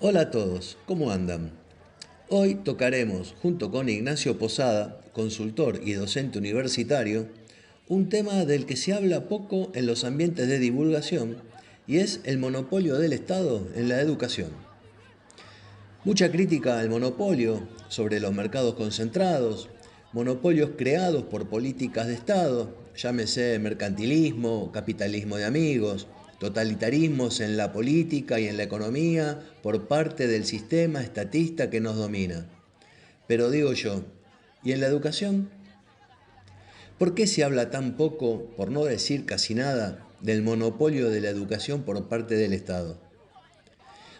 Hola a todos, ¿cómo andan? Hoy tocaremos, junto con Ignacio Posada, consultor y docente universitario, un tema del que se habla poco en los ambientes de divulgación y es el monopolio del Estado en la educación. Mucha crítica al monopolio sobre los mercados concentrados, monopolios creados por políticas de Estado, llámese mercantilismo, capitalismo de amigos, totalitarismos en la política y en la economía por parte del sistema estatista que nos domina. Pero digo yo, ¿y en la educación? ¿Por qué se habla tan poco, por no decir casi nada, del monopolio de la educación por parte del Estado?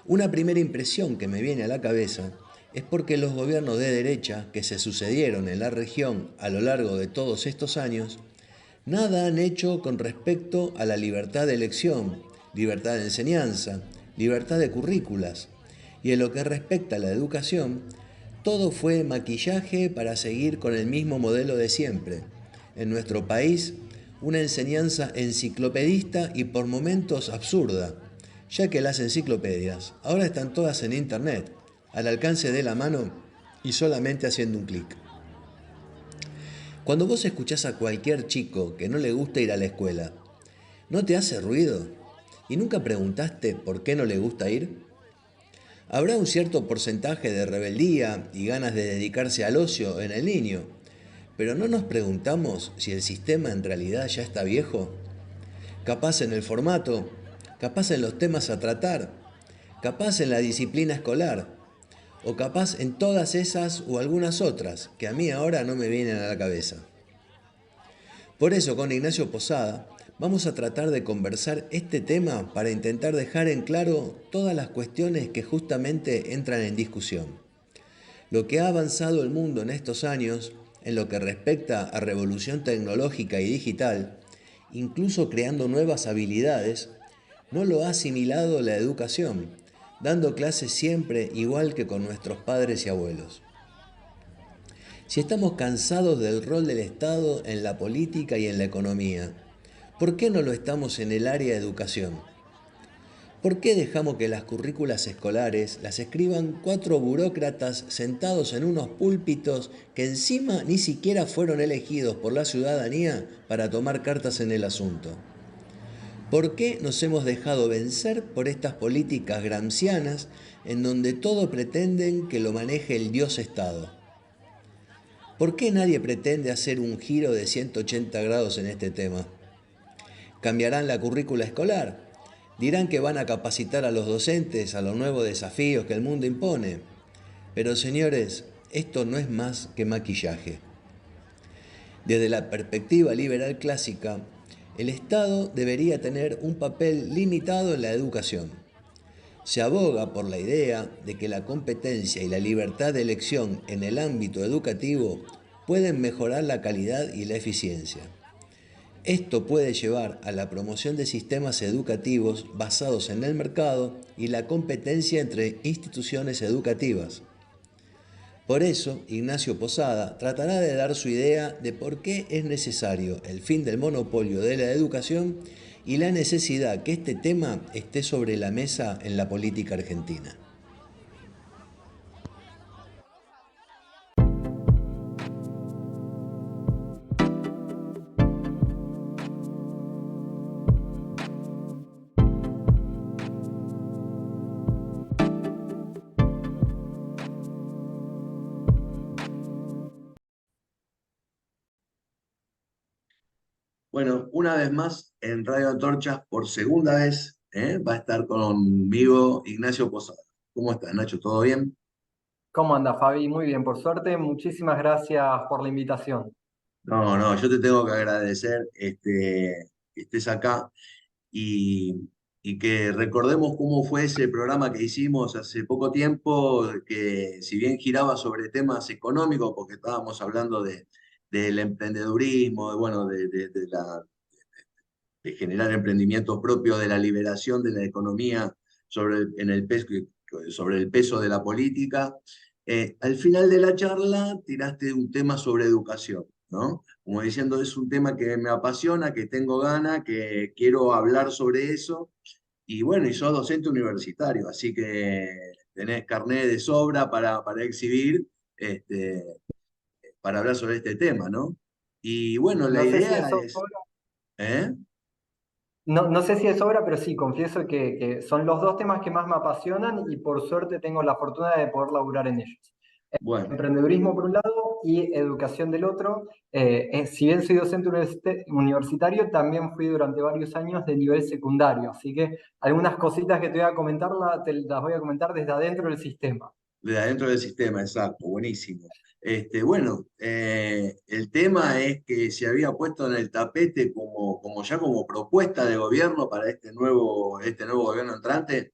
Una primera impresión que me viene a la cabeza es porque los gobiernos de derecha que se sucedieron en la región a lo largo de todos estos años, nada han hecho con respecto a la libertad de elección, libertad de enseñanza, libertad de currículas. Y en lo que respecta a la educación, todo fue maquillaje para seguir con el mismo modelo de siempre. En nuestro país, una enseñanza enciclopedista y por momentos absurda, ya que las enciclopedias ahora están todas en internet, al alcance de la mano y solamente haciendo un clic. Cuando vos escuchás a cualquier chico que no le gusta ir a la escuela, ¿no te hace ruido? ¿Y nunca preguntaste por qué no le gusta ir? Habrá un cierto porcentaje de rebeldía y ganas de dedicarse al ocio en el niño, pero ¿no nos preguntamos si el sistema en realidad ya está viejo? Capaz en el formato, capaz en los temas a tratar, capaz en la disciplina escolar, o capaz en todas esas o algunas otras que a mí ahora no me vienen a la cabeza. Por eso con Ignacio Posada vamos a tratar de conversar este tema para intentar dejar en claro todas las cuestiones que justamente entran en discusión. Lo que ha avanzado el mundo en estos años en lo que respecta a revolución tecnológica y digital, incluso creando nuevas habilidades, no lo ha asimilado la educación, dando clases siempre igual que con nuestros padres y abuelos. Si estamos cansados del rol del Estado en la política y en la economía, ¿por qué no lo estamos en el área de educación? ¿Por qué dejamos que las currículas escolares las escriban cuatro burócratas sentados en unos púlpitos que encima ni siquiera fueron elegidos por la ciudadanía para tomar cartas en el asunto? ¿Por qué nos hemos dejado vencer por estas políticas gramscianas en donde todo pretenden que lo maneje el Dios Estado? ¿Por qué nadie pretende hacer un giro de 180 grados en este tema? ¿Cambiarán la currícula escolar? ¿Dirán que van a capacitar a los docentes a los nuevos desafíos que el mundo impone? Pero señores, esto no es más que maquillaje. Desde la perspectiva liberal clásica, el Estado debería tener un papel limitado en la educación. Se aboga por la idea de que la competencia y la libertad de elección en el ámbito educativo pueden mejorar la calidad y la eficiencia. Esto puede llevar a la promoción de sistemas educativos basados en el mercado y la competencia entre instituciones educativas. Por eso, Ignacio Posada tratará de dar su idea de por qué es necesario el fin del monopolio de la educación y la necesidad que este tema esté sobre la mesa en la política argentina. Bueno, una vez más en Radio Antorchas, por segunda vez, va a estar conmigo Ignacio Posada. ¿Cómo estás, Nacho? ¿Todo bien? ¿Cómo anda, Fabi? Muy bien, por suerte. Muchísimas gracias por la invitación. No, no, yo te tengo que agradecer que estés acá y, y que recordemos cómo fue ese programa que hicimos hace poco tiempo, que si bien giraba sobre temas económicos, porque estábamos hablando del emprendedurismo, bueno, de generar emprendimientos propios, de la liberación de la economía sobre el peso de la política. Al final de la charla tiraste un tema sobre educación, ¿no? Como diciendo, es un tema que me apasiona, que tengo ganas, que quiero hablar sobre eso. Y bueno, y sos docente universitario, así que tenés carné de sobra para exhibir, este, para hablar sobre este tema, ¿no? Y bueno, la No sé si idea eso es... ¿eh? No sé si es obra, pero sí, confieso que son los dos temas que más me apasionan y por suerte tengo la fortuna de poder laburar en ellos. Bueno, Emprendedurismo por un lado y educación del otro. Si bien soy docente universitario, también fui durante varios años de nivel secundario, así que algunas cositas que te voy a comentar te las voy a comentar desde adentro del sistema. de adentro del sistema, exacto, buenísimo. Bueno, el tema es que se había puesto en el tapete ya como propuesta de gobierno para este nuevo gobierno entrante,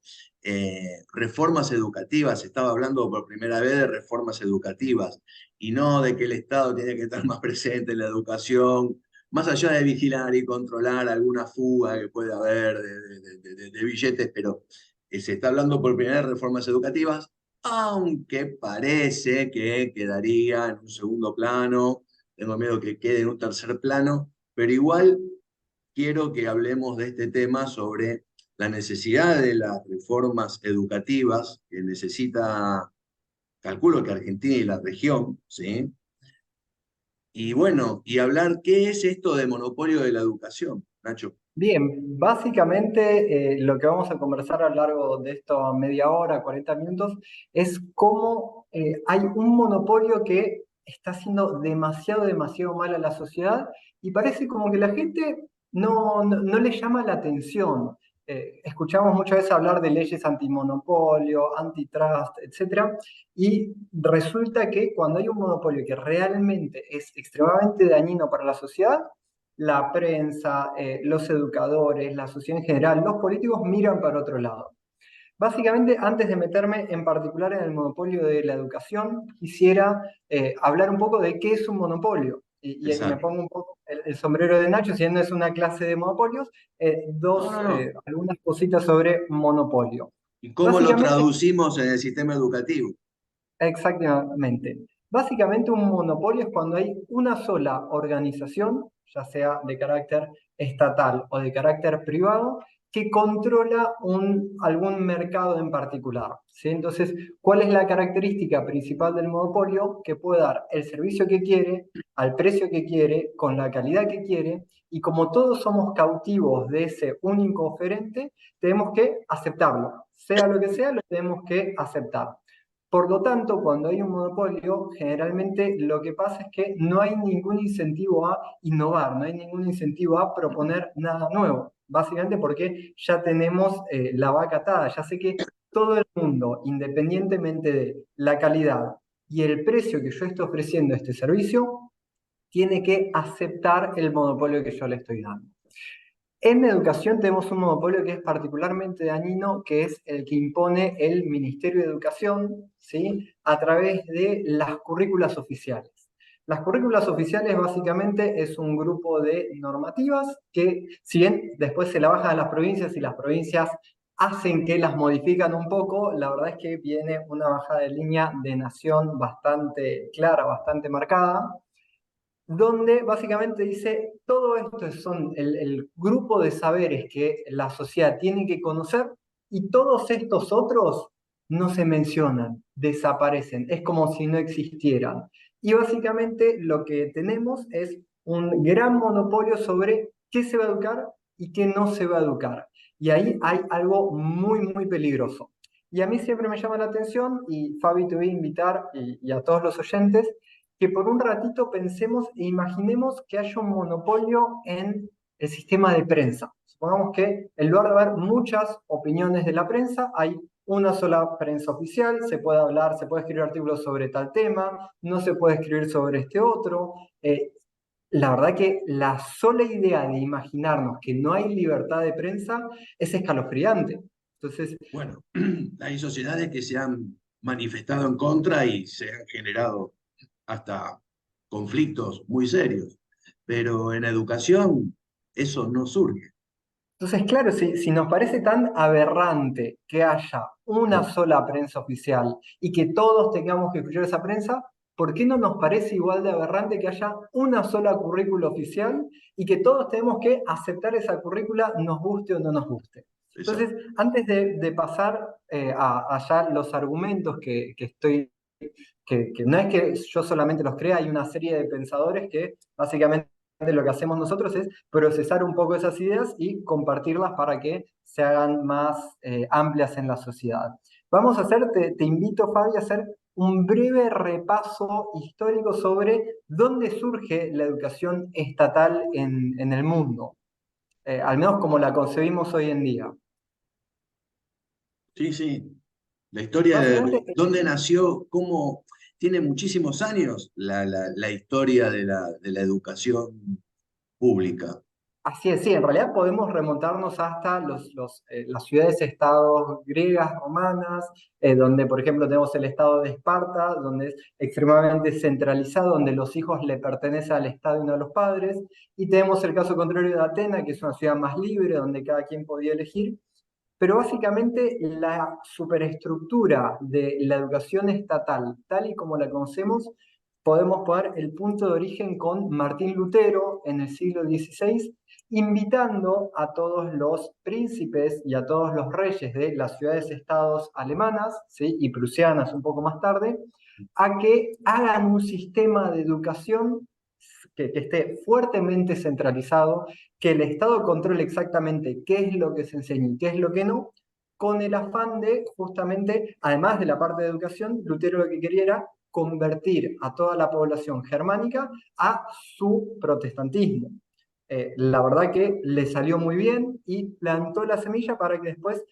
reformas educativas. Se estaba hablando por primera vez de reformas educativas y no de que el Estado tiene que estar más presente en la educación, más allá de vigilar y controlar alguna fuga que puede haber de billetes, pero se está hablando por primera vez de reformas educativas, aunque parece que quedaría en un segundo plano, tengo miedo que quede en un tercer plano, pero igual quiero que hablemos de este tema sobre la necesidad de las reformas educativas que necesita, calculo que Argentina y la región, ¿sí? Y bueno, y hablar qué es esto de monopolio de la educación, Nacho. Bien, básicamente lo que vamos a conversar a lo largo de esta media hora, 40 minutos, es cómo hay un monopolio que está haciendo demasiado mal a la sociedad y parece como que la gente no le llama la atención. Escuchamos muchas veces hablar de leyes antimonopolio, antitrust, etcétera, y resulta que cuando hay un monopolio que realmente es extremadamente dañino para la sociedad, la prensa, los educadores, la sociedad en general, los políticos miran para otro lado. Básicamente, antes de meterme en particular en el monopolio de la educación, quisiera hablar un poco de qué es un monopolio. Y me Exacto. pongo un poco el sombrero de Nacho, si no es una clase de monopolios, No, no, no. algunas cositas sobre monopolio. ¿Y cómo lo Básicamente, traducimos en el sistema educativo? exactamente. Básicamente un monopolio es cuando hay una sola organización, ya sea de carácter estatal o de carácter privado, que controla algún mercado en particular. ¿Sí? Entonces, ¿cuál es la característica principal del monopolio? Que puede dar el servicio que quiere, al precio que quiere, con la calidad que quiere, y como todos somos cautivos de ese único oferente, tenemos que aceptarlo. Sea lo que sea, lo tenemos que aceptar. Por lo tanto, cuando hay un monopolio, generalmente lo que pasa es que no hay ningún incentivo a innovar, no hay ningún incentivo a proponer nada nuevo. Básicamente porque ya tenemos la vaca atada, ya sé que todo el mundo, independientemente de la calidad y el precio que yo estoy ofreciendo este servicio, tiene que aceptar el monopolio que yo le estoy dando. En educación tenemos un monopolio que es particularmente dañino, que es el que impone el Ministerio de Educación, ¿sí? A través de las currículas oficiales. Las currículas oficiales básicamente es un grupo de normativas que, si bien después se la bajan a las provincias y las provincias hacen que las modifican un poco, la verdad es que viene una bajada de línea de nación bastante clara, bastante marcada, donde básicamente dice, todo esto son el grupo de saberes que la sociedad tiene que conocer y todos estos otros no se mencionan, desaparecen, es como si no existieran. Y básicamente lo que tenemos es un gran monopolio sobre qué se va a educar y qué no se va a educar. Y ahí hay algo muy peligroso. Y a mí siempre me llama la atención, y Fabi te voy a invitar y a todos los oyentes, que por un ratito pensemos e imaginemos que haya un monopolio en el sistema de prensa. Supongamos que en lugar de haber muchas opiniones de la prensa, hay una sola prensa oficial, se puede hablar, se puede escribir artículos sobre tal tema, no se puede escribir sobre este otro. La verdad que la sola idea de imaginarnos que no hay libertad de prensa es escalofriante. Entonces, Bueno, hay sociedades que se han manifestado en contra y se han generado hasta conflictos muy serios, pero en educación eso no surge. Claro, si nos parece tan aberrante que haya una Mm. sola prensa oficial y que todos tengamos que escuchar esa prensa, ¿por qué no nos parece igual de aberrante que haya una sola currícula oficial y que todos tenemos que aceptar esa currícula, nos guste o no nos guste? Entonces, exacto. antes de pasar a ya los argumentos que no es que yo solamente los crea, hay una serie de pensadores que básicamente lo que hacemos nosotros es procesar un poco esas ideas y compartirlas para que se hagan más amplias en la sociedad. Vamos a hacer, te invito, Fabi, a hacer un breve repaso histórico sobre dónde surge la educación estatal en el mundo, al menos como la concebimos hoy en día. Sí, sí. La historia Básicamente, de dónde nació, cómo tiene muchísimos años la historia de la educación pública. así es, sí, en realidad podemos remontarnos hasta las ciudades-estados griegas, romanas, donde, por ejemplo, tenemos el estado de Esparta, donde es extremadamente centralizado, donde los hijos le pertenecen al estado y no a los padres, y tenemos el caso contrario de Atenas, que es una ciudad más libre, donde cada quien podía elegir, pero básicamente la superestructura de la educación estatal, tal y como la conocemos, podemos poner el punto de origen con Martín Lutero en el siglo XVI, invitando a todos los príncipes y a todos los reyes de las ciudades-estados alemanas, ¿sí? Y prusianas un poco más tarde, a que hagan un sistema de educación que esté fuertemente centralizado, que el Estado controle exactamente qué es lo que se enseña y qué es lo que no, con el afán de justamente, además de la parte de educación, Lutero lo que quería era convertir a toda la población germánica a su protestantismo. La verdad que le salió muy bien y plantó la semilla para que después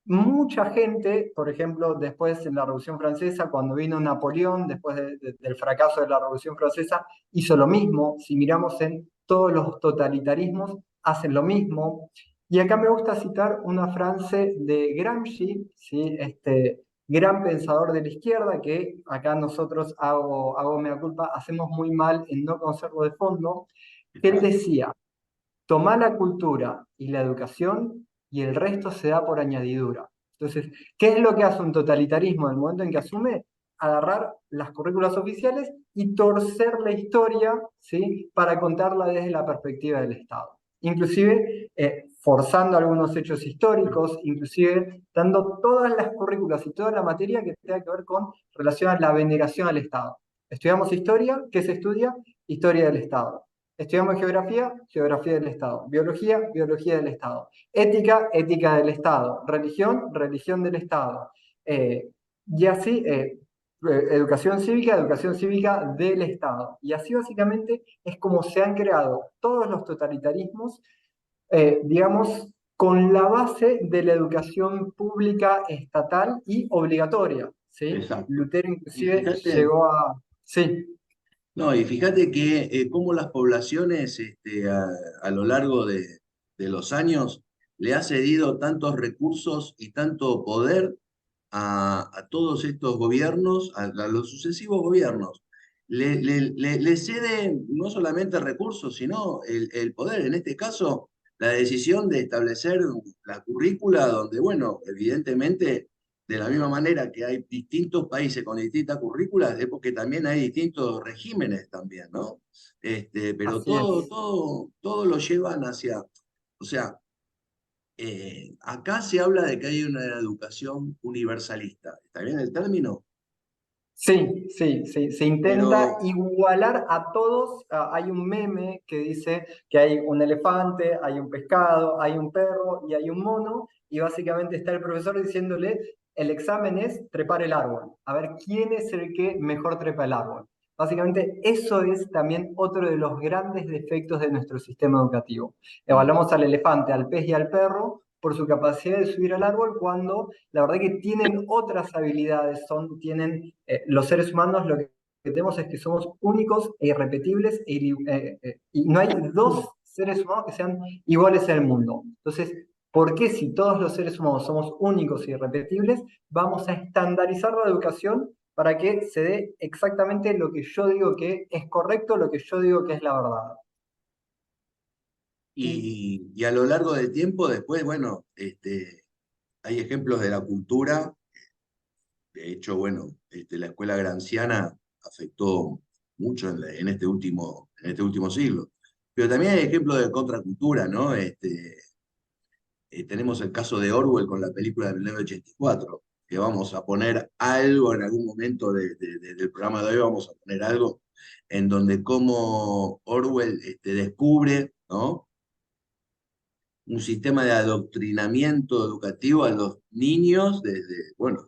mucha gente, por ejemplo, después en la Revolución Francesa, cuando vino Napoleón, después del fracaso de la Revolución Francesa, hizo lo mismo. Si miramos en todos los totalitarismos, hacen lo mismo. Y acá me gusta citar una frase de Gramsci, ¿sí? Este gran pensador de la izquierda, que acá nosotros, hago mea culpa, hacemos muy mal en no conocerlo de fondo, que él decía: toma la cultura y la educación y el resto se da por añadidura. Entonces, ¿qué es lo que hace un totalitarismo en el momento en que asume? Agarrar las currículas oficiales y torcer la historia, ¿sí? Para contarla desde la perspectiva del Estado. Inclusive forzando algunos hechos históricos, inclusive dando todas las currículas y toda la materia que tenga que ver con relación a la veneración al Estado. Estudiamos historia, ¿qué se estudia? Historia del Estado. Estudiamos geografía, geografía del Estado. Biología, biología del Estado. Ética, ética del Estado. Religión, religión del Estado. Y así, educación cívica del Estado. Y así básicamente es como se han creado todos los totalitarismos, digamos, con la base de la educación pública estatal y obligatoria. ¿Sí? Exacto. Lutero Y inclusive fíjate, llegó a... Sí, no, y fíjate que cómo las poblaciones a lo largo de los años le ha cedido tantos recursos y tanto poder a todos estos gobiernos, a los sucesivos gobiernos. Le cede no solamente recursos, sino el poder. En este caso, la decisión de establecer la currícula, donde, bueno, evidentemente de la misma manera que hay distintos países con distintas currículas, es porque también hay distintos regímenes también, ¿no? Pero así es. todo lo llevan hacia, o sea, acá se habla de que hay una educación universalista. ¿Está bien el término? Sí, sí, sí, se intenta Pero, igualar a todos. Hay un meme que dice que hay un elefante, hay un pescado, hay un perro y hay un mono, y básicamente está el profesor diciéndole, el examen es trepar el árbol, a ver quién es el que mejor trepa el árbol. Básicamente eso es también otro de los grandes defectos de nuestro sistema educativo. mm, Evaluamos al elefante, al pez y al perro por su capacidad de subir al árbol cuando la verdad que tienen otras habilidades, tienen los seres humanos lo que tenemos es que somos únicos e irrepetibles y no hay dos seres humanos que sean iguales en el mundo. Entonces, ¿por qué si todos los seres humanos somos únicos e irrepetibles, vamos a estandarizar la educación para que se dé exactamente lo que yo digo que es correcto, lo que yo digo que es la verdad? Y y a lo largo del tiempo, después, bueno, hay ejemplos de la cultura. De hecho, bueno, la escuela gramsciana afectó mucho en este último siglo. Pero también hay ejemplos de contracultura, ¿no? tenemos el caso de Orwell con la película de 1984, que vamos a poner algo en algún momento del programa de hoy, vamos a poner algo en donde cómo Orwell descubre, ¿no?, un sistema de adoctrinamiento educativo a los niños bueno,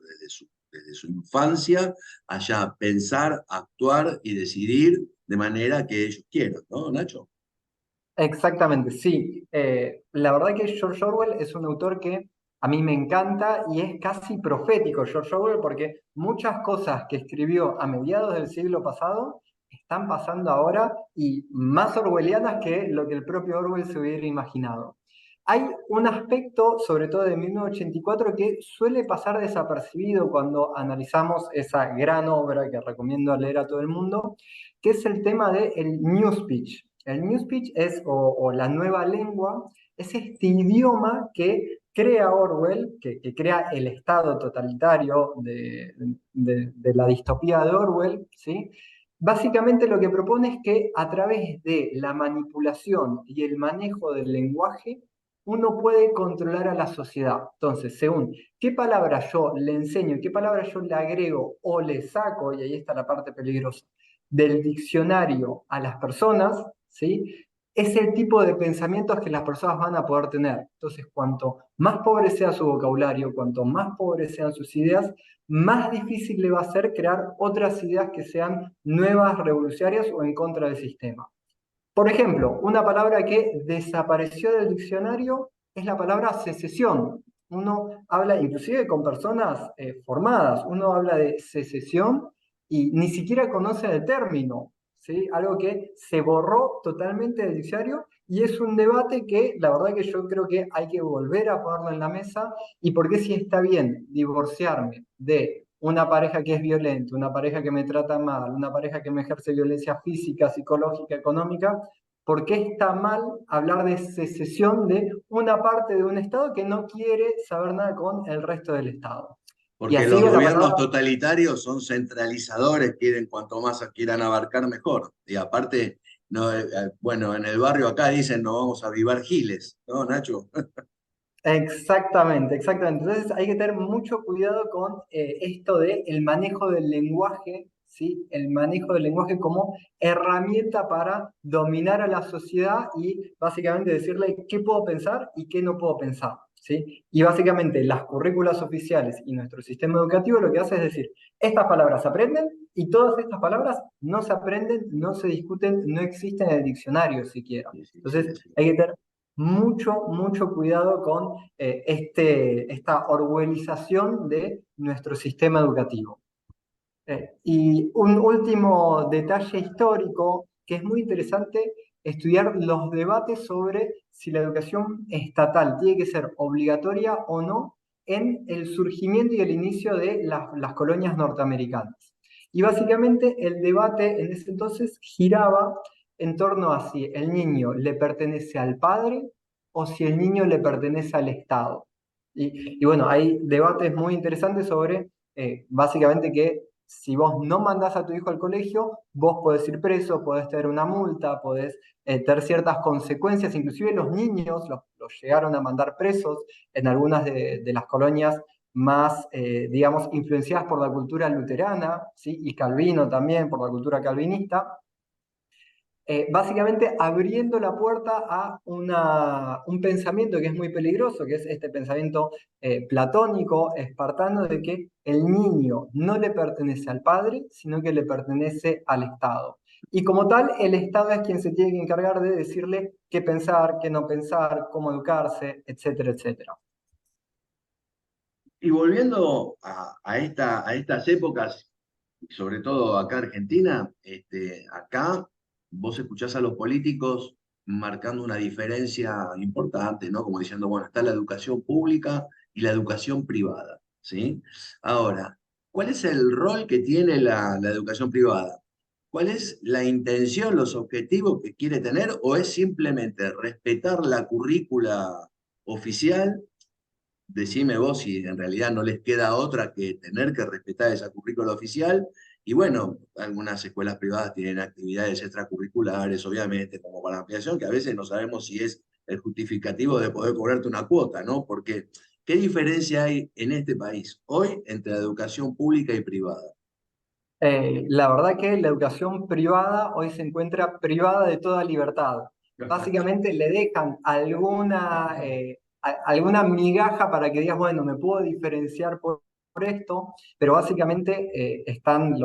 desde su infancia, allá pensar, actuar y decidir de manera que ellos quieran, ¿no, Nacho? Exactamente, sí. La verdad que George Orwell es un autor que a mí me encanta y es casi profético George Orwell porque muchas cosas que escribió a mediados del siglo pasado están pasando ahora y más orwellianas que lo que el propio Orwell se hubiera imaginado. Hay un aspecto, sobre todo de 1984, que suele pasar desapercibido cuando analizamos esa gran obra que recomiendo leer a todo el mundo, que es el tema del Newspeech. El Newspeech es, o la nueva lengua, es este idioma que crea Orwell, que crea el estado totalitario de la distopía de Orwell, ¿sí? Básicamente lo que propone es que a través de la manipulación y el manejo del lenguaje, uno puede controlar a la sociedad. Entonces, según qué palabra yo le enseño, qué palabra yo le agrego o le saco, y ahí está la parte peligrosa, del diccionario a las personas, ¿sí? Es el tipo de pensamientos que las personas van a poder tener. Entonces, cuanto más pobre sea su vocabulario, cuanto más pobres sean sus ideas, más difícil le va a ser crear otras ideas que sean nuevas, revolucionarias o en contra del sistema. Por ejemplo, una palabra que desapareció del diccionario es la palabra secesión. Uno habla, inclusive con personas formadas, uno habla de secesión y ni siquiera conoce el término, ¿sí? Algo que se borró totalmente del diccionario y es un debate que la verdad que yo creo que hay que volver a ponerlo en la mesa y por qué si está bien divorciarme de una pareja que es violenta, una pareja que me trata mal, una pareja que me ejerce violencia física, psicológica, económica, ¿por qué está mal hablar de secesión de una parte de un Estado que no quiere saber nada con el resto del Estado? Y Porque así los va la gobiernos palabra. totalitarios son centralizadores, quieren cuanto más quieran abarcar mejor. Y aparte, no, bueno, en el barrio acá dicen no vamos a avivar giles, ¿no, Nacho? Exactamente, exactamente. Entonces hay que tener mucho cuidado con esto de el manejo del lenguaje, ¿sí? El manejo del lenguaje como herramienta para dominar a la sociedad y básicamente decirle qué puedo pensar y qué no puedo pensar, ¿sí? Y básicamente las currículas oficiales y nuestro sistema educativo lo que hace es decir, estas palabras se aprenden y todas estas palabras no se aprenden, no se discuten, no existen en el diccionario siquiera. Sí, sí, sí, Entonces sí. hay que tener mucho, mucho cuidado con esta orwellización de nuestro sistema educativo. Y un último detalle histórico que es muy interesante estudiar los debates sobre si la educación estatal tiene que ser obligatoria o no en el surgimiento y el inicio de las colonias norteamericanas. Y básicamente el debate en ese entonces giraba en torno a si el niño le pertenece al padre o si el niño le pertenece al Estado. Y bueno, hay debates muy interesantes sobre básicamente que si vos no mandás a tu hijo al colegio, vos podés ir preso, podés tener una multa, podés tener ciertas consecuencias. Inclusive los niños los llegaron a mandar presos en algunas de las colonias más, digamos, influenciadas por la cultura luterana, ¿sí? Y Calvino también, por la cultura calvinista, básicamente abriendo la puerta a un pensamiento que es muy peligroso, que es este pensamiento platónico, espartano, de que el niño no le pertenece al padre, sino que le pertenece al Estado. Y como tal, el Estado es quien se tiene que encargar de decirle qué pensar, qué no pensar, cómo educarse, etcétera, etcétera. Y volviendo a estas épocas, sobre todo acá en Argentina, acá vos escuchás a los políticos marcando una diferencia importante, ¿no? Como diciendo, bueno, está la educación pública y la educación privada, ¿sí? Ahora, ¿cuál es el rol que tiene la educación privada? ¿Cuál es la intención, los objetivos que quiere tener? ¿O es simplemente respetar la currícula oficial? Decime vos si en realidad no les queda otra que tener que respetar esa currícula oficial. Y bueno, algunas escuelas privadas tienen actividades extracurriculares, obviamente, como para ampliación, que a veces no sabemos si es el justificativo de poder cobrarte una cuota, ¿no? Porque, ¿qué diferencia hay en este país hoy entre la educación pública y privada? La verdad que la educación privada hoy se encuentra privada de toda libertad. Básicamente le dejan alguna migaja para que digas, bueno, me puedo diferenciar por esto, pero básicamente están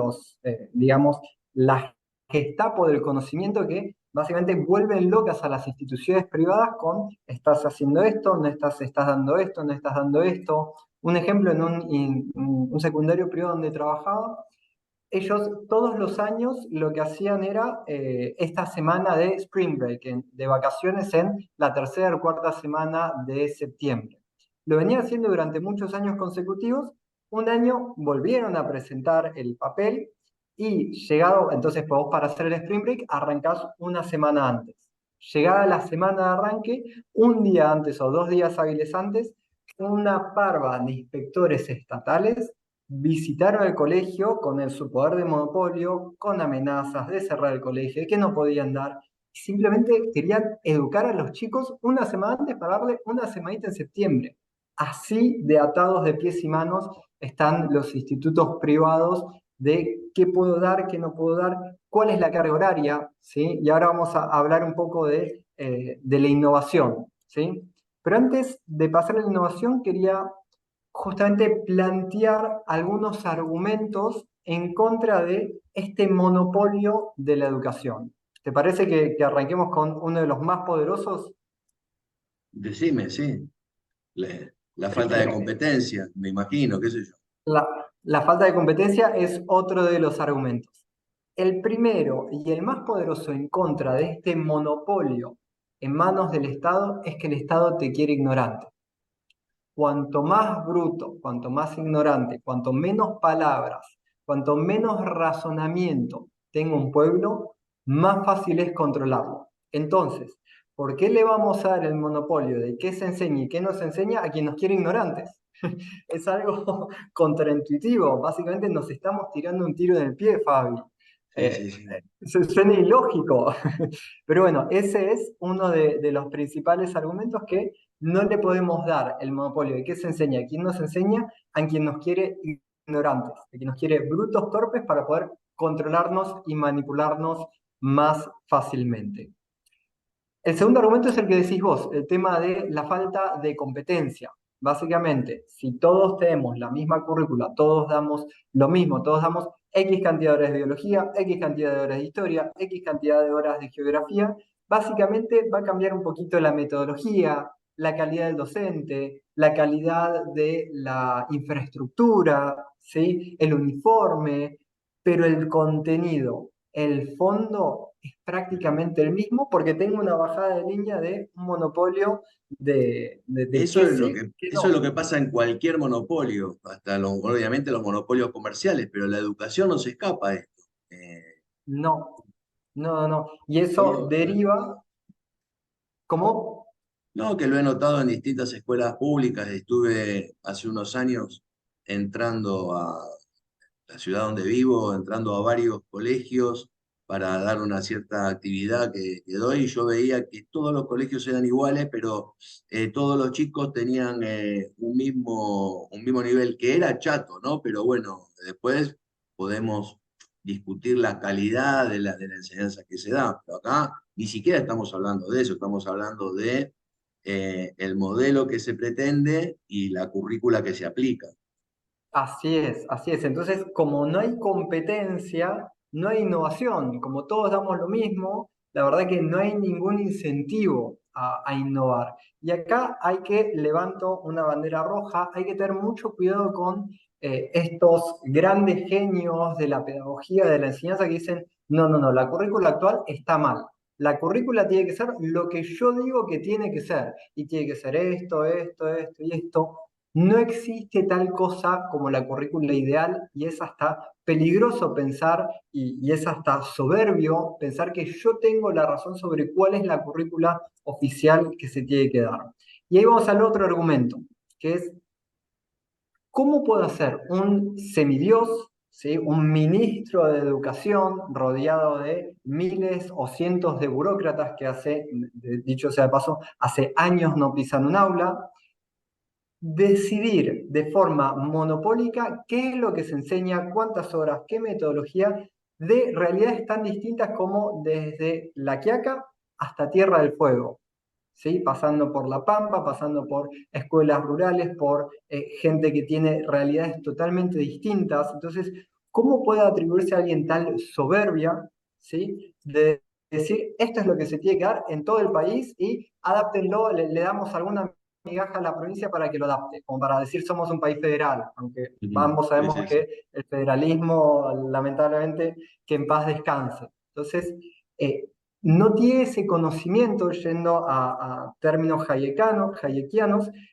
digamos, las Gestapo del conocimiento que básicamente vuelven locas a las instituciones privadas con estás haciendo esto, estás dando esto, no estás dando esto. Un ejemplo en un secundario privado donde trabajaba, ellos todos los años lo que hacían era esta semana de Spring Break, de vacaciones en la tercera o cuarta semana de septiembre. Lo venían haciendo durante muchos años consecutivos. Un año volvieron a presentar el papel y llegado, entonces vos para hacer el Spring Break arrancás una semana antes. Llegada la semana de arranque, un día antes o 2 días hábiles antes, una parva de inspectores estatales visitaron el colegio con su poder de monopolio, con amenazas de cerrar el colegio, de que no podían dar. Simplemente querían educar a los chicos una semana antes para darle una semanita en septiembre. Así de atados de pies y manos están los institutos privados de qué puedo dar, qué no puedo dar, cuál es la carga horaria, ¿sí? Y ahora vamos a hablar un poco de la innovación, ¿sí? Pero antes de pasar a la innovación, quería justamente plantear algunos argumentos en contra de este monopolio de la educación. ¿Te parece que arranquemos con uno de los más poderosos? Decime, sí. La falta de Primero, competencia, me imagino, qué sé yo. la, la falta de competencia es otro de los argumentos. El primero y el más poderoso en contra de este monopolio en manos del Estado es que el Estado te quiere ignorante. Cuanto más bruto, cuanto más ignorante, cuanto menos palabras, cuanto menos razonamiento tenga un pueblo, más fácil es controlarlo. Entonces, ¿por qué le vamos a dar el monopolio de qué se enseña y qué no se enseña a quien nos quiere ignorantes? Es algo contraintuitivo. Básicamente nos estamos tirando un tiro en el pie, Fabi. Sí, sí, sí. Suena ilógico. Pero bueno, ese es uno de los principales argumentos que no le podemos dar el monopolio de qué se enseña, a quién nos enseña, a quien nos quiere ignorantes, a quien nos quiere brutos, torpes para poder controlarnos y manipularnos más fácilmente. El segundo argumento es el que decís vos, el tema de la falta de competencia. Básicamente, si todos tenemos la misma currícula, todos damos lo mismo, todos damos X cantidad de horas de biología, X cantidad de horas de historia, X cantidad de horas de geografía, básicamente va a cambiar un poquito la metodología, la calidad del docente, la calidad de la infraestructura, ¿sí? El uniforme, pero el contenido, el fondo es prácticamente el mismo porque tengo una bajada de línea de un monopolio de Eso qué es lo sí, que, qué eso es lo no. que pasa en cualquier monopolio, hasta obviamente los monopolios comerciales, pero la educación no se escapa a esto. No, no, no. Y eso Yo, deriva como, no, que lo he notado en distintas escuelas públicas, estuve hace unos años entrando a la ciudad donde vivo, entrando a varios colegios para dar una cierta actividad que doy, y yo veía que todos los colegios eran iguales, pero todos los chicos tenían un mismo nivel, que era chato, ¿no? Pero bueno, después podemos discutir la calidad de la enseñanza que se da, pero acá ni siquiera estamos hablando de eso, estamos hablando de el modelo que se pretende y la currícula que se aplica. así es, así es. Entonces, como no hay competencia, no hay innovación. Como todos damos lo mismo, la verdad que no hay ningún incentivo a innovar. Y acá hay que levanto una bandera roja, hay que tener mucho cuidado con estos grandes genios de la pedagogía, de la enseñanza que dicen, no, no, no, la currícula actual está mal. La currícula tiene que ser lo que yo digo que tiene que ser. Y tiene que ser esto, esto, esto y esto. No existe tal cosa como la currícula ideal y es hasta peligroso pensar y es hasta soberbio pensar que yo tengo la razón sobre cuál es la currícula oficial que se tiene que dar. Y ahí vamos al otro argumento, que es ¿cómo puedo hacer un semidios, ¿sí? Un ministro de educación rodeado de miles o cientos de burócratas que dicho sea de paso, hace años no pisan un aula, decidir de forma monopólica qué es lo que se enseña, cuántas horas, qué metodología, de realidades tan distintas como desde La Quiaca hasta Tierra del Fuego, ¿sí? Pasando por La Pampa, pasando por escuelas rurales, por gente que tiene realidades totalmente distintas. Entonces, ¿cómo puede atribuirse a alguien tal soberbia, ¿sí? De decir, esto es lo que se tiene que dar en todo el país y adáptenlo, le damos alguna migaja a la provincia para que lo adapte, como para decir somos un país federal, aunque Ujú. ambos Sí, sabemos sí, sí. que el federalismo, lamentablemente, que en paz descanse. Entonces, eh, no tiene ese conocimiento, yendo a términos hayekianos,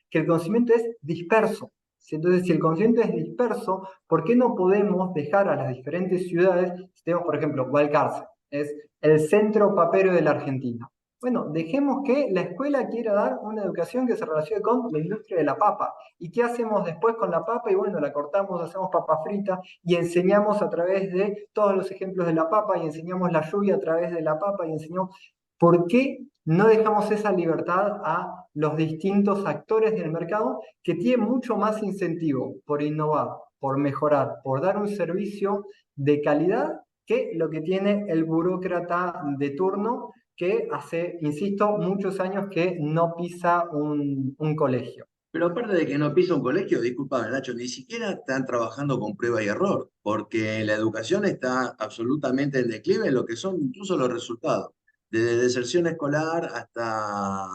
que el conocimiento es disperso. ¿Sí? Entonces, si el conocimiento es disperso, ¿por qué no podemos dejar a las diferentes ciudades? Si tenemos, por ejemplo, Balcarce, es el centro papero de la Argentina. Bueno, dejemos que la escuela quiera dar una educación que se relacione con la industria de la papa. ¿Y qué hacemos después con la papa? Y bueno, la cortamos, hacemos papa frita y enseñamos a través de todos los ejemplos de la papa y enseñamos la lluvia a través de la papa y enseñamos... ¿Por qué no dejamos esa libertad a los distintos actores del mercado que tienen mucho más incentivo por innovar, por mejorar, por dar un servicio de calidad que lo que tiene el burócrata de turno que hace, insisto, muchos años que no pisa un colegio? Pero aparte de que no pisa un colegio, discúlpame, Nacho, ni siquiera están trabajando con prueba y error, porque la educación está absolutamente en declive en lo que son incluso los resultados. Desde deserción escolar hasta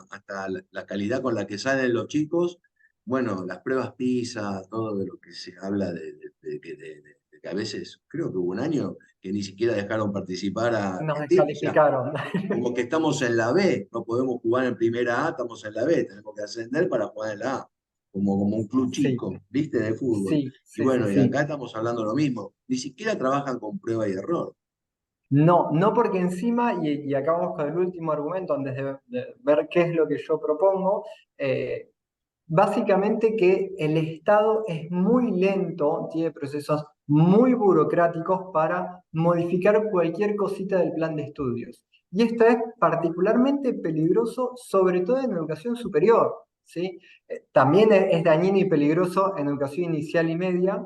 la calidad con la que salen los chicos, bueno, las pruebas PISA, todo de lo que se habla de que a veces, creo que hubo un año que ni siquiera dejaron participar a Nos Argentina, o sea, descalificaron. como que estamos en la B, no podemos jugar en primera A, estamos en la B, tenemos que ascender para jugar en la A, como un club Sí, chico, ¿viste? De fútbol. sí, Y sí, sí, bueno, y sí. acá estamos hablando lo mismo, ni siquiera trabajan con prueba y error. No, no porque encima, y acá vamos con el último argumento antes de ver qué es lo que yo propongo, básicamente que el Estado es muy lento, tiene procesos muy burocráticos para modificar cualquier cosita del plan de estudios. Y esto es particularmente peligroso, sobre todo en educación superior, ¿sí? También es dañino y peligroso en educación inicial y media,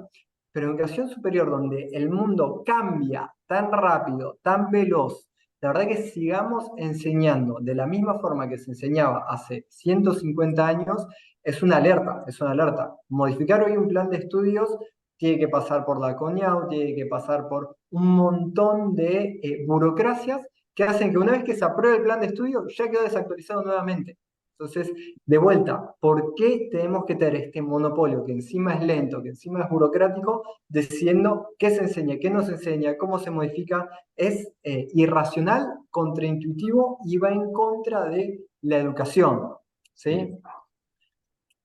pero en educación superior, donde el mundo cambia tan rápido, tan veloz, la verdad que sigamos enseñando de la misma forma que se enseñaba hace 150 años, es una alerta, es una alerta. Modificar hoy un plan de estudios tiene que pasar por la CONIAU, tiene que pasar por un montón de burocracias que hacen que una vez que se apruebe el plan de estudio ya quedó desactualizado nuevamente. Entonces, de vuelta, ¿por qué tenemos que tener este monopolio que encima es lento, que encima es burocrático, diciendo qué se enseña, qué no se enseña, cómo se modifica? Es irracional, contraintuitivo y va en contra de la educación. Sí. ¿Sí?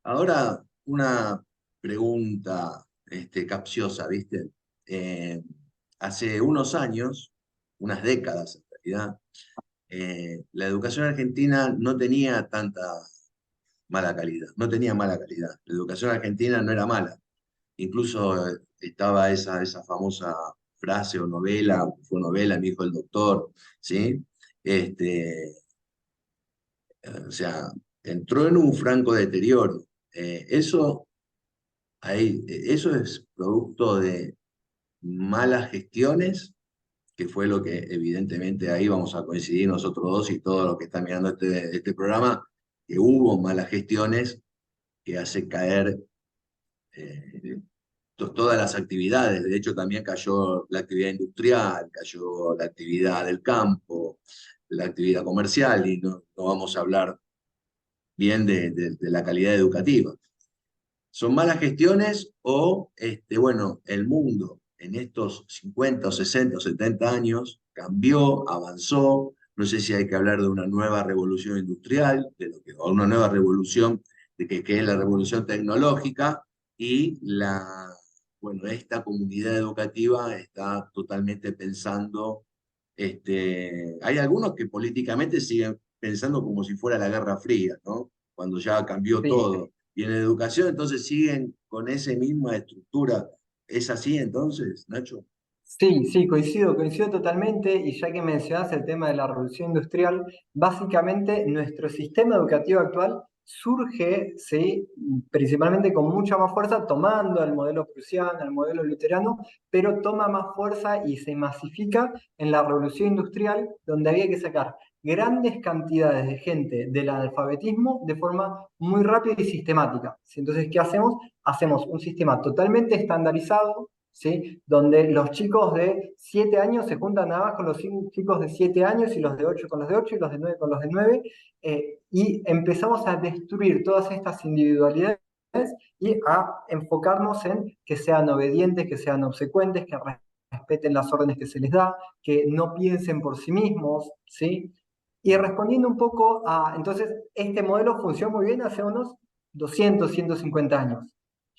Ahora, una pregunta capciosa, ¿viste? Eh, Hace unos años, unas décadas en realidad, la educación argentina no tenía tanta mala calidad, no tenía mala calidad. La educación argentina no era mala. Incluso estaba esa famosa frase o novela, fue novela, me dijo el doctor, ¿sí? Este, o sea, entró en un franco deterioro. Eso, eso es producto de malas gestiones, que fue lo que evidentemente ahí vamos a coincidir nosotros dos y todos los que están mirando este programa, que hubo malas gestiones que hace caer todas las actividades. De hecho, también cayó la actividad industrial, cayó la actividad del campo, la actividad comercial, y no vamos a hablar bien de la calidad educativa. ¿Son malas gestiones o, bueno, el mundo en estos 50 o 60 o 70 años cambió, avanzó? No sé si hay que hablar de una nueva revolución industrial, o una nueva revolución, que es la revolución tecnológica, y bueno, esta comunidad educativa está totalmente pensando, hay algunos que políticamente siguen pensando como si fuera la Guerra Fría, ¿no? Cuando ya cambió Sí, todo. Y en educación entonces siguen con esa misma estructura. ¿Es así entonces, Nacho? Sí, sí, coincido totalmente, y ya que mencionas el tema de la revolución industrial, básicamente nuestro sistema educativo actual surge, ¿sí? Principalmente con mucha más fuerza, tomando el modelo prusiano, el modelo luterano, pero toma más fuerza y se masifica en la revolución industrial, donde había que sacar grandes cantidades de gente del analfabetismo de forma muy rápida y sistemática. ¿Sí? Entonces, ¿qué hacemos? Hacemos un sistema totalmente estandarizado, ¿sí? Donde los chicos de 7 años se juntan nada más con los chicos de 7 años, y los de 8 con los de 8 y los de 9 con los de 9, y empezamos a destruir todas estas individualidades y a enfocarnos en que sean obedientes, que sean obsecuentes, que respeten las órdenes que se les da, que no piensen por sí mismos, ¿sí? Y respondiendo un poco a, entonces, este modelo funcionó muy bien hace unos 200, 150 años.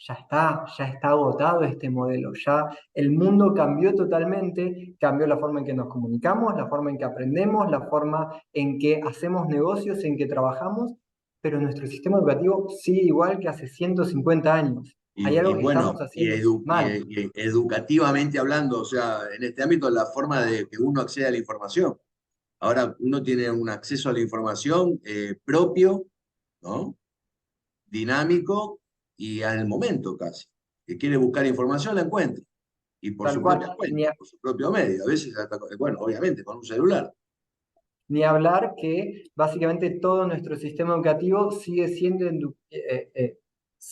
Ya está agotado este modelo, ya el mundo cambió totalmente, cambió la forma en que nos comunicamos, la forma en que aprendemos, la forma en que hacemos negocios, en que trabajamos, pero nuestro sistema educativo sigue igual que hace 150 años. Hay Y algo que estamos bueno, haciendo mal. y educativamente hablando, o sea, en este ámbito, la forma de que uno accede a la información. Ahora uno tiene un acceso a la información propio, ¿no? Dinámico y al momento casi. Que quiere buscar información, la encuentra. Y por Tal su propia cual, cuenta, por su propio medio. A veces, hasta, bueno, obviamente, con un celular. ni hablar que básicamente todo nuestro sistema educativo sigue siendo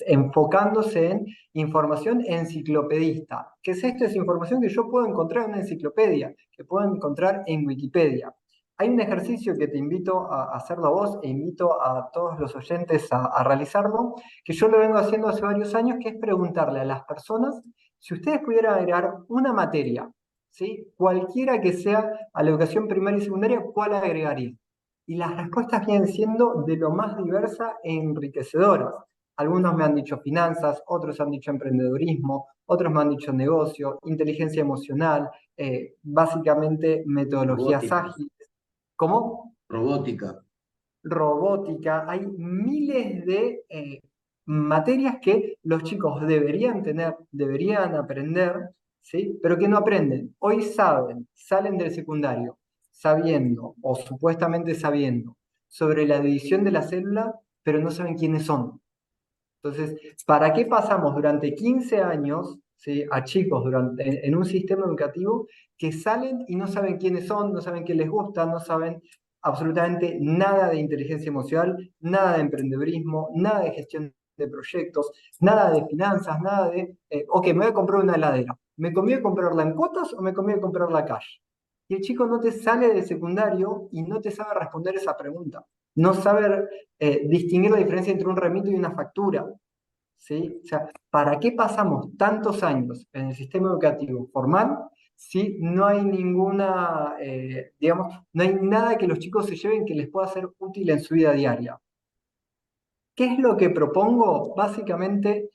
enfocándose en información enciclopedista. ¿Qué es esto? Es información que yo puedo encontrar en una enciclopedia, que puedo encontrar en Wikipedia. Hay un ejercicio que te invito a hacerlo a vos, e invito a todos los oyentes a realizarlo, que yo lo vengo haciendo hace varios años, que es preguntarle a las personas si ustedes pudieran agregar una materia, ¿sí? Cualquiera que sea a la educación primaria y secundaria, ¿cuál agregaría? Y las respuestas vienen siendo de lo más diversas e enriquecedoras. Algunos me han dicho finanzas, otros han dicho emprendedurismo, otros me han dicho negocio, inteligencia emocional, básicamente metodologías Robótica, ágiles. ¿Cómo? robótica. Robótica. Hay miles de materias que los chicos deberían tener, deberían aprender, ¿sí? Pero que no aprenden. Hoy saben, salen del secundario sabiendo o supuestamente sabiendo sobre la división de la célula, pero no saben quiénes son. Entonces, ¿para qué pasamos durante 15 años, ¿sí? A chicos en un sistema educativo que salen y no saben quiénes son, no saben qué les gusta, no saben absolutamente nada de inteligencia emocional, nada de emprendedurismo, nada de gestión de proyectos, nada de finanzas, nada de, ok, me voy a comprar una heladera, ¿me conviene comprarla en cuotas o me conviene comprarla cash? Y el chico no te sale del secundario y no te sabe responder esa pregunta. No sabe distinguir la diferencia entre un remito y una factura. ¿Sí? O sea, ¿para qué pasamos tantos años en el sistema educativo formal si no hay ninguna, digamos, no hay nada que los chicos se lleven que les pueda ser útil en su vida diaria? ¿Qué es lo que propongo? Básicamente,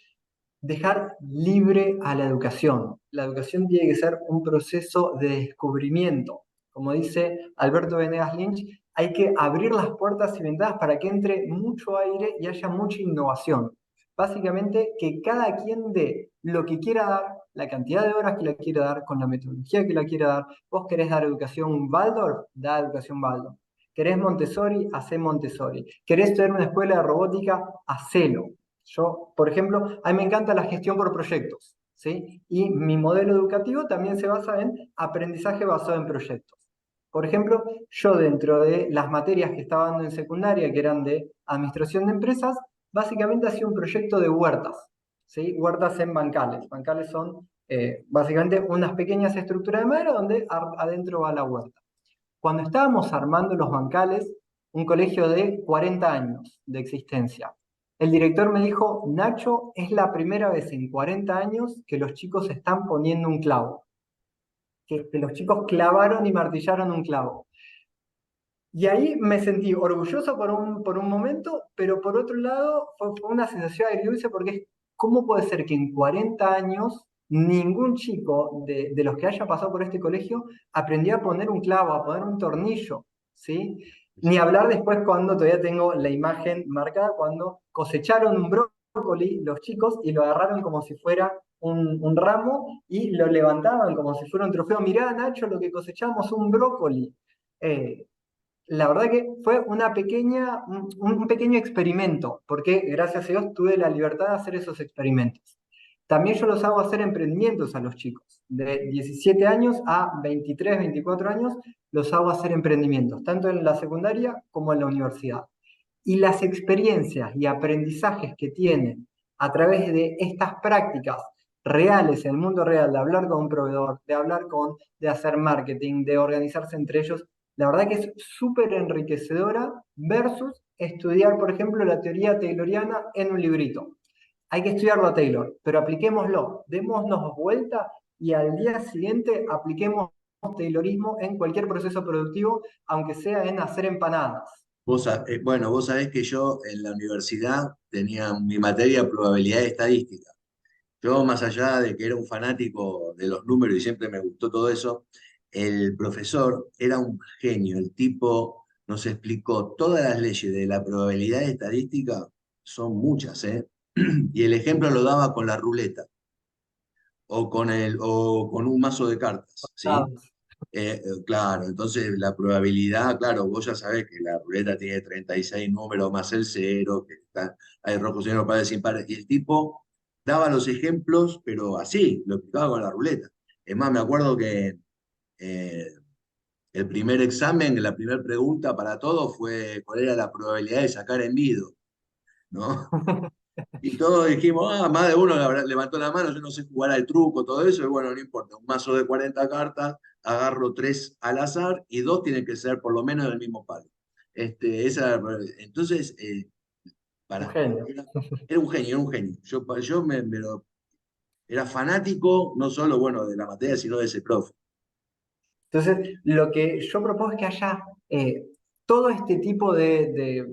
dejar libre a la educación. La educación tiene que ser un proceso de descubrimiento. Como dice Alberto Venegas Lynch, hay que abrir las puertas y ventanas para que entre mucho aire y haya mucha innovación. Básicamente, que cada quien dé lo que quiera dar, la cantidad de horas que la quiera dar, con la metodología que la quiera dar. Vos querés dar educación Waldorf, da educación Waldorf. ¿Querés Montessori? Hacé Montessori. ¿Querés tener una escuela de robótica? Hacelo. Yo, por ejemplo, a mí me encanta la gestión por proyectos, ¿sí? Y mi modelo educativo también se basa en aprendizaje basado en proyectos. Por ejemplo, yo dentro de las materias que estaba dando en secundaria, que eran de administración de empresas, básicamente hacía un proyecto de huertas, ¿sí? Huertas en bancales. Bancales son básicamente unas pequeñas estructuras de madera donde adentro va la huerta. Cuando estábamos armando los bancales, un colegio de 40 años de existencia, el director me dijo: Nacho, es la primera vez en 40 años que los chicos están poniendo un clavo, que los chicos clavaron y martillaron un clavo. Y ahí me sentí orgulloso por un momento, pero por otro lado fue una sensación agridulce, porque es, ¿cómo puede ser que en 40 años ningún chico de los que haya pasado por este colegio aprendió a poner un clavo, a poner un tornillo? ¿Sí? Ni hablar después, cuando todavía tengo la imagen marcada, cuando cosecharon un brócoli los chicos y lo agarraron como si fuera un ramo y lo levantaban como si fuera un trofeo. Mirá, Nacho, lo que cosechamos, un brócoli. Eh, la verdad que fue un pequeño experimento, porque gracias a Dios tuve la libertad de hacer esos experimentos. También yo los hago hacer emprendimientos a los chicos. De 17 años a 23, 24 años, los hago hacer emprendimientos, tanto en la secundaria como en la universidad. Y las experiencias y aprendizajes que tienen a través de estas prácticas reales en el mundo real, de hablar con un proveedor, de hacer marketing, de organizarse entre ellos, la verdad que es súper enriquecedora versus estudiar, por ejemplo, la teoría tayloriana en un librito. Hay que estudiarlo a Taylor, pero apliquémoslo, démonos vuelta y al día siguiente apliquemos Taylorismo en cualquier proceso productivo, aunque sea en hacer empanadas. Bueno, vos sabés que yo en la universidad tenía mi materia probabilidad estadística. Yo, más allá de que era un fanático de los números y siempre me gustó todo eso, el profesor era un genio. El tipo nos explicó todas las leyes de la probabilidad estadística, son muchas, ¿eh? Y el ejemplo lo daba con la ruleta o con un mazo de cartas, ¿sí? Claro, entonces la probabilidad, claro, vos ya sabés que la ruleta tiene 36 números más el cero, hay rojos, negros, pares, impares, y el tipo daba los ejemplos, pero así, lo explicaba con la ruleta. Es más, me acuerdo que eh, el primer examen, la primera pregunta para todos fue cuál era la probabilidad de sacar envido, ¿no? Y todos dijimos, más de uno levantó la mano, yo no sé jugar al truco, todo eso, y bueno, no importa, un mazo de 40 cartas, agarro tres al azar y dos tienen que ser por lo menos del mismo palo. Entonces, Un para, genio. era un genio, era un genio. Era fanático no solo, bueno, de la materia, sino de ese profe. Entonces, lo que yo propongo es que haya todo este tipo de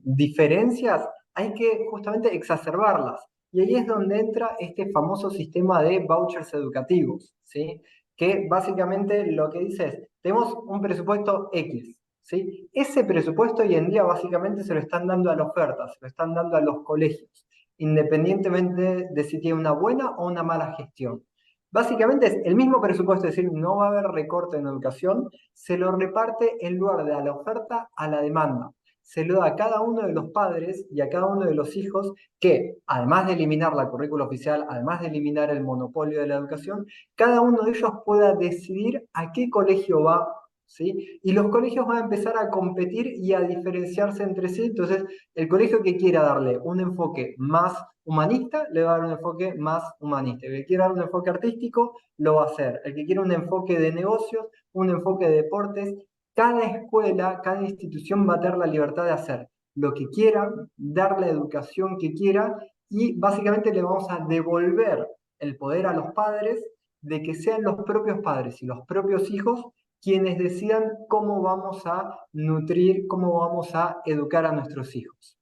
diferencias, hay que justamente exacerbarlas. Y ahí es donde entra este famoso sistema de vouchers educativos, ¿sí? Que básicamente lo que dice es, tenemos un presupuesto X, ¿sí? Ese presupuesto hoy en día básicamente se lo están dando a la oferta, se lo están dando a los colegios, independientemente de si tiene una buena o una mala gestión. Básicamente es el mismo presupuesto, es decir, no va a haber recorte en educación, se lo reparte en lugar de a la oferta a la demanda. Se lo da a cada uno de los padres y a cada uno de los hijos que, además de eliminar la currícula oficial, además de eliminar el monopolio de la educación, cada uno de ellos pueda decidir a qué colegio va, ¿sí? Y los colegios van a empezar a competir y a diferenciarse entre sí. Entonces, el colegio que quiera darle un enfoque más humanista, le va a dar un enfoque más humanista. El que quiera dar un enfoque artístico, lo va a hacer. El que quiera un enfoque de negocios, un enfoque de deportes, cada escuela, cada institución va a tener la libertad de hacer lo que quiera, dar la educación que quiera y básicamente le vamos a devolver el poder a los padres de que sean los propios padres y los propios hijos quienes decidan cómo vamos a nutrir, cómo vamos a educar a nuestros hijos.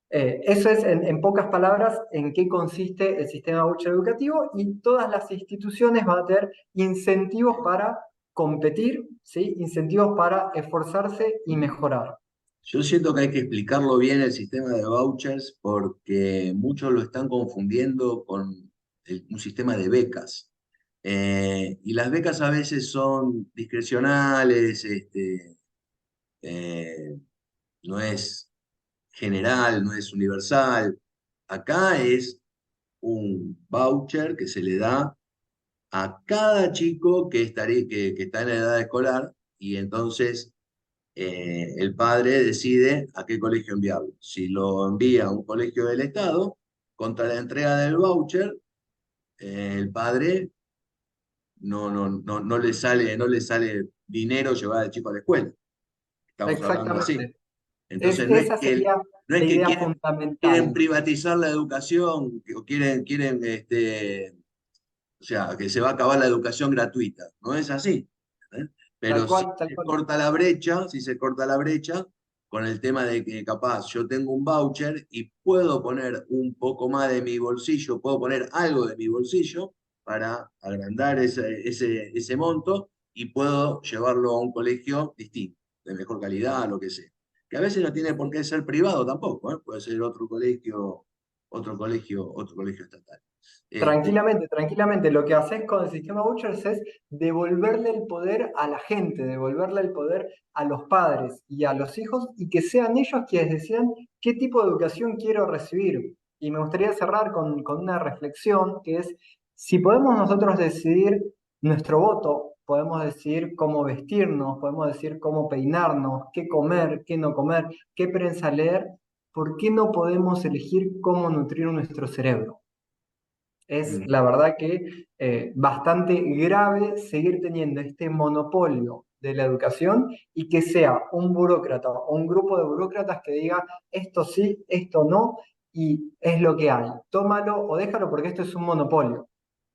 Eso es, en pocas palabras, en qué consiste el sistema voucher educativo y todas las instituciones van a tener incentivos para competir, ¿sí? Incentivos para esforzarse y mejorar. Yo siento que hay que explicarlo bien el sistema de vouchers porque muchos lo están confundiendo con un sistema de becas. Y las becas a veces son discrecionales, eh, no es general, no es universal. Acá es un voucher que se le da a cada chico que está en la edad escolar y entonces el padre decide a qué colegio enviarlo. Si lo envía a un colegio del Estado, contra la entrega del voucher, el padre no le sale dinero llevar al chico a la escuela. Estamos hablando así. Exactamente. Entonces Esa sería no es la que idea quieren fundamental. privatizar la educación o o sea, que se va a acabar la educación gratuita. No es así. ¿Eh? Pero sí Tal se cual. corta la brecha, sí se corta la brecha con el tema de que capaz yo tengo un voucher y puedo poner un poco más de mi bolsillo, puedo poner algo de mi bolsillo para agrandar ese monto y puedo llevarlo a un colegio distinto, de mejor calidad, lo que sea. Que a veces no tiene por qué ser privado tampoco, ¿eh? Puede ser otro colegio estatal. Tranquilamente. Lo que haces con el sistema vouchers es devolverle el poder a la gente, devolverle el poder a los padres y a los hijos y que sean ellos quienes decidan qué tipo de educación quiero recibir. Y me gustaría cerrar con una reflexión que es, si podemos nosotros decidir nuestro voto, podemos decidir cómo vestirnos, podemos decidir cómo peinarnos, qué comer, qué no comer, qué prensa leer, ¿por qué no podemos elegir cómo nutrir nuestro cerebro? Es Mm. la verdad que bastante grave seguir teniendo este monopolio de la educación y que sea un burócrata o un grupo de burócratas que diga esto sí, esto no, y es lo que hay. Tómalo o déjalo porque esto es un monopolio.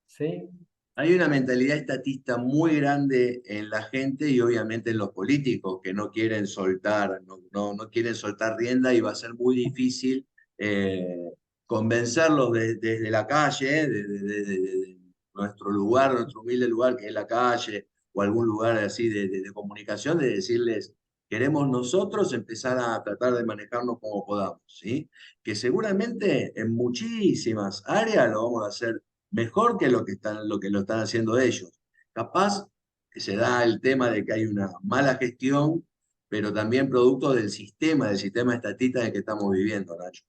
¿Sí? Hay una mentalidad estatista muy grande en la gente y obviamente en los políticos que no quieren soltar, no quieren soltar rienda y va a ser muy difícil eh, convencerlos desde la calle, de nuestro lugar, nuestro humilde lugar que es la calle o algún lugar así de comunicación, de decirles, queremos nosotros empezar a tratar de manejarnos como podamos, ¿sí? Que seguramente en muchísimas áreas lo vamos a hacer mejor que lo que lo están haciendo ellos. Capaz que se da el tema de que hay una mala gestión, pero también producto del sistema estatista en el que estamos viviendo, Nacho.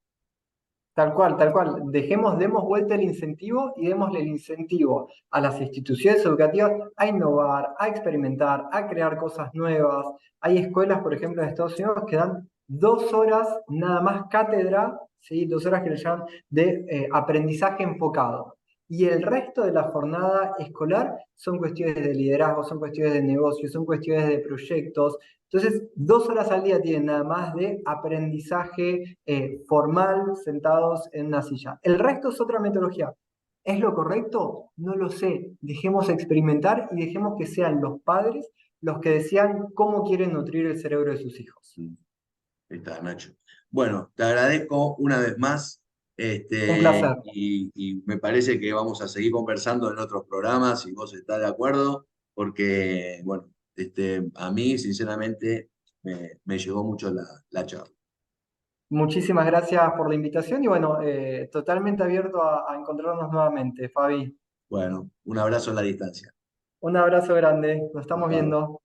Tal cual, tal cual. Demos vuelta el incentivo y démosle el incentivo a las instituciones educativas a innovar, a experimentar, a crear cosas nuevas. Hay escuelas, por ejemplo, en Estados Unidos que dan 2 horas nada más cátedra, ¿sí? 2 horas que le llaman de aprendizaje enfocado. Y el resto de la jornada escolar son cuestiones de liderazgo, son cuestiones de negocios, son cuestiones de proyectos. Entonces, 2 horas al día tienen nada más de aprendizaje formal sentados en una silla. El resto es otra metodología. ¿Es lo correcto? No lo sé. Dejemos experimentar y dejemos que sean los padres los que decidan cómo quieren nutrir el cerebro de sus hijos. Ahí está, Nacho. Bueno, te agradezco una vez más, Un placer. y me parece que vamos a seguir conversando en otros programas si vos estás de acuerdo, porque, bueno, a mí sinceramente me llegó mucho la charla. Muchísimas gracias por la invitación y bueno, totalmente abierto a encontrarnos nuevamente, Fabi. Bueno, un abrazo en la distancia. Un abrazo grande. Nos estamos Chao. viendo.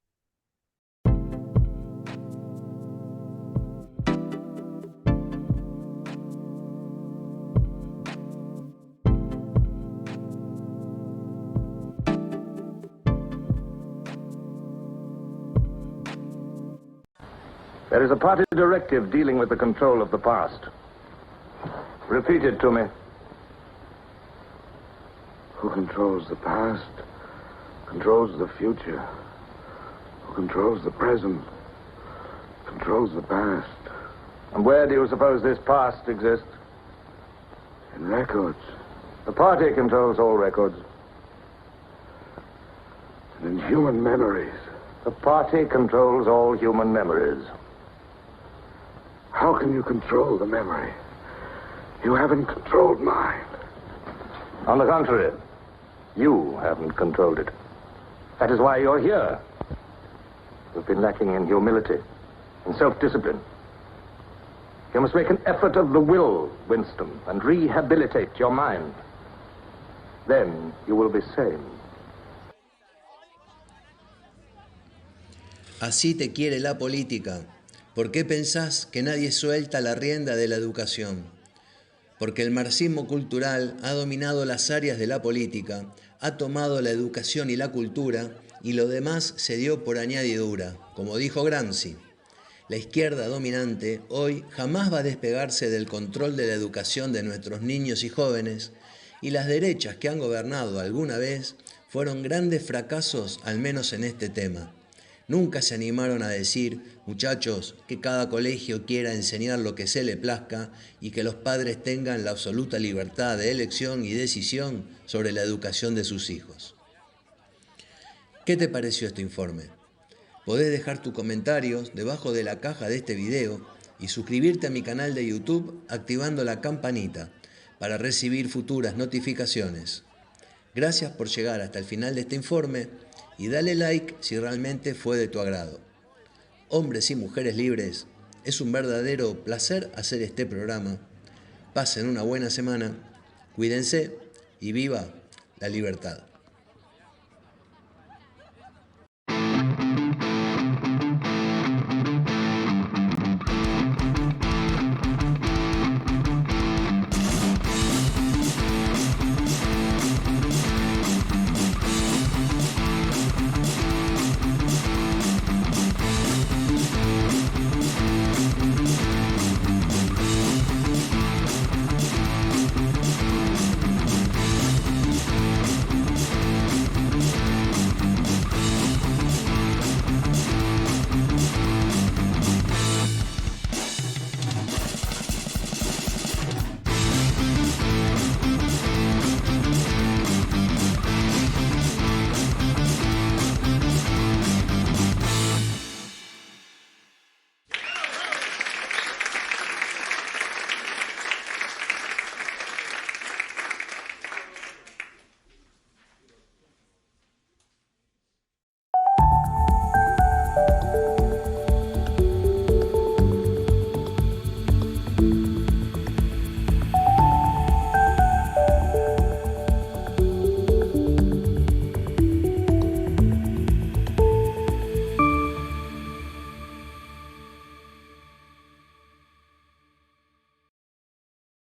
There is a party directive dealing with the control of the past. Repeat it to me. Who controls the past, controls the future. Who controls the present, controls the past. And where do you suppose this past exists? In records, The party controls all records. and in human memories. The party controls all human memories. How can you control the memory? You haven't controlled mine. On the contrary, you haven't controlled it. That is why you're here. You've been lacking in humility and self-discipline. You must make an effort of the will, Winston, and rehabilitate your mind. Then you will be sane. Así te quiere la política. ¿Por qué pensás que nadie suelta la rienda de la educación? Porque el marxismo cultural ha dominado las áreas de la política, ha tomado la educación y la cultura, y lo demás se dio por añadidura, como dijo Gramsci. La izquierda dominante hoy jamás va a despegarse del control de la educación de nuestros niños y jóvenes, y las derechas que han gobernado alguna vez fueron grandes fracasos, al menos en este tema. Nunca se animaron a decir, muchachos, que cada colegio quiera enseñar lo que se le plazca y que los padres tengan la absoluta libertad de elección y decisión sobre la educación de sus hijos. ¿Qué te pareció este informe? Podés dejar tus comentarios debajo de la caja de este video y suscribirte a mi canal de YouTube activando la campanita para recibir futuras notificaciones. Gracias por llegar hasta el final de este informe y dale like si realmente fue de tu agrado. Hombres y mujeres libres, es un verdadero placer hacer este programa. Pasen una buena semana, cuídense y viva la libertad.